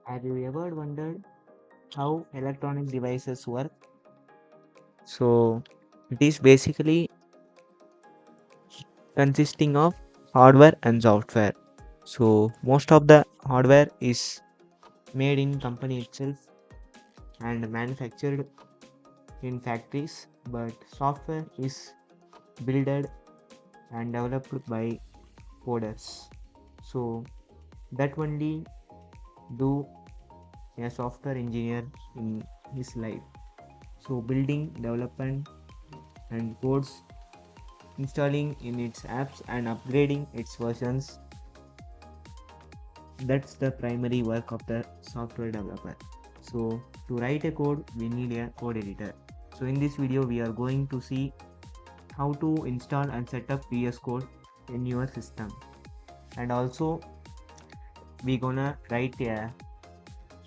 Have you ever wondered how electronic devices work? So, it is basically consisting of hardware and software. So, most of the hardware is made in company itself and manufactured in factories, but software is built and developed by coders. So, that only do a software engineer in his life. So, building, development, and codes, installing in its apps, and upgrading its versions, that's the primary work of the software developer. So, to write a code, we need a code editor. So, in this video, we are going to see how to install and set up VS Code in your system, and also we gonna write a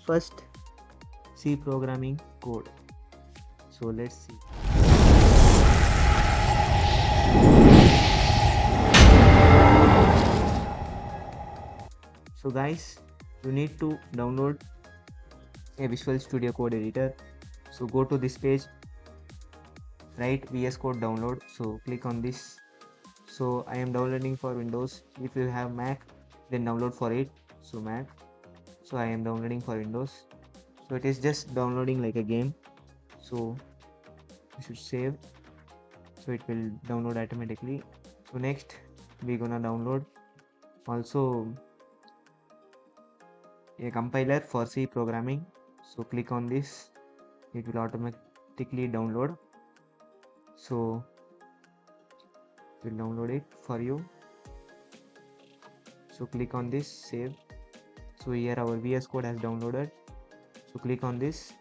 first C programming code. So, let's see. So guys, you need to download a Visual Studio Code editor. So go to this page, write VS Code download. So click on this. So I am downloading for Windows. If you have Mac, then download for it. So Mac. So I am downloading for Windows. So it is just downloading like a game. So you should save. So it will download automatically. So next we're gonna download also a compiler for C programming. So click on this. It will automatically download. So we'll download it for you. So click on this, save. So here our VS Code has downloaded. So click on this.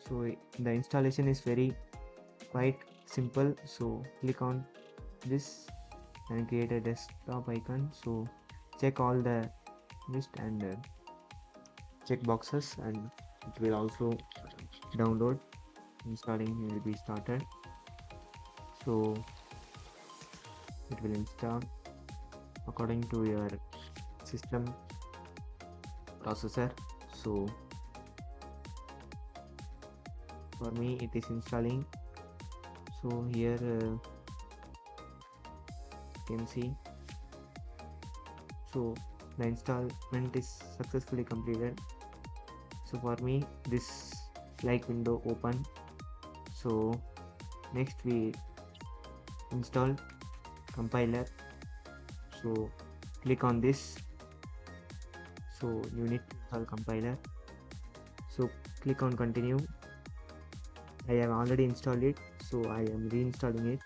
So the installation is very quite simple. So click on this and create a desktop icon. So check all the list and check boxes, and it will also download. Installing will be started. So it will install according to your system processor. So for me it is installing. So here you can see, so the installation is successfully completed. So for me this like window open. So next we install compiler. So click on this. So you need to install compiler. So click on continue. I have already installed it, so I am reinstalling it.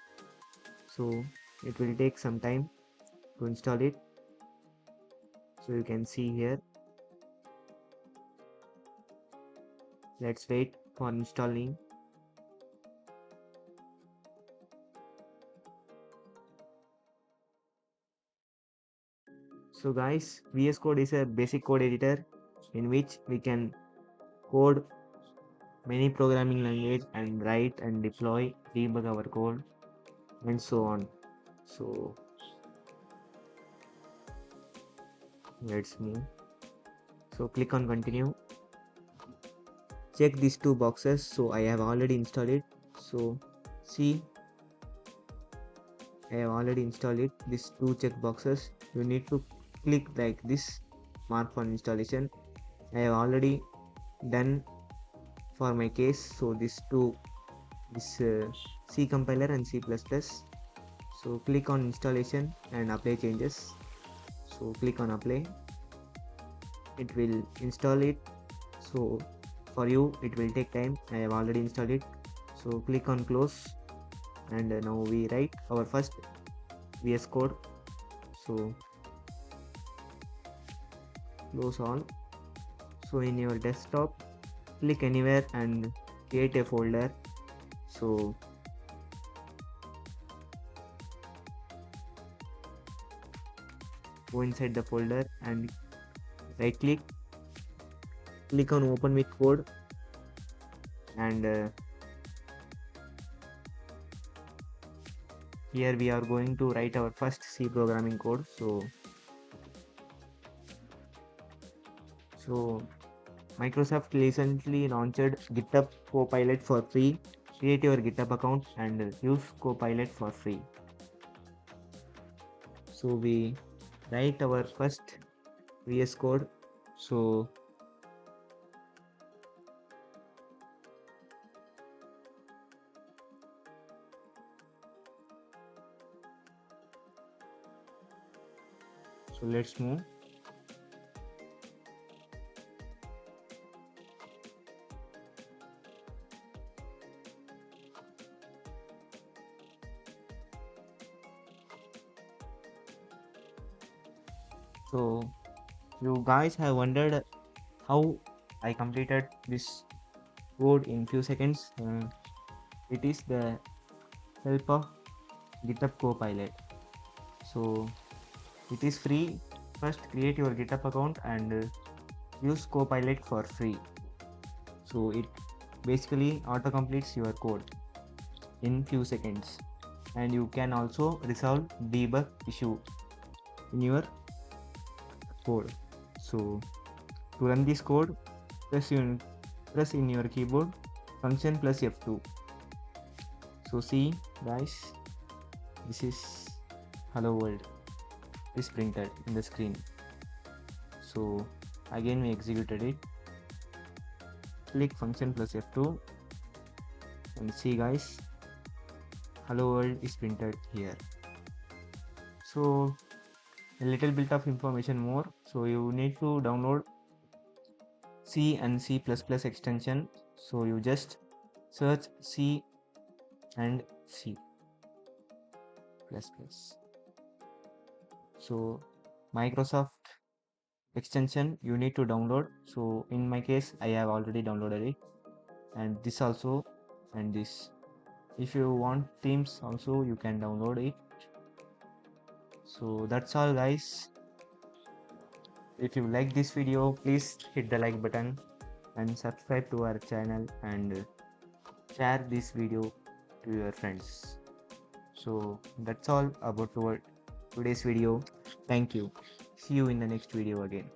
So it will take some time to install it. So you can see here. Let's wait for installing. So guys, VS Code is a basic code editor in which we can code many programming language and write and deploy, debug our code and so on. So let's move. So click on continue. Check these two boxes. So I have already installed it. So see, I have already installed it. These two check boxes, you need to click like this, mark for installation. I have already done for my case. So this C compiler and C++. So click on installation and apply changes. So click on apply. It will install it. So for you it will take time. I have already installed it. So click on close, and now we write our first VS Code. So close all. So in your desktop, click anywhere and create a folder. So go inside the folder and right click on open with code, and here we are going to write our first C programming code. So So Microsoft recently launched GitHub Copilot for free. Create your GitHub account and use Copilot for free. So we write our first VS Code. So let's move. So you guys have wondered how I completed this code in few seconds. It is the help of GitHub Copilot. So it is free. First create your GitHub account and use Copilot for free. So it basically auto completes your code in few seconds, and you can also resolve debug issue in your code. So to run this code, press in your keyboard function plus F2. So see guys, this is hello world is printed in the screen. So again we executed it. Click function plus F2 and see guys, hello world is printed here. So a little bit of information more. So you need to download C and C++ extension. So you just search C and C++. So Microsoft extension you need to download. So in my case I have already downloaded it, and this also, and this. If you want Teams also you can download it. So that's all guys. If you like this video, please hit the like button and subscribe to our channel and share this video to your friends. So that's all about today's video. Thank you. See you in the next video again.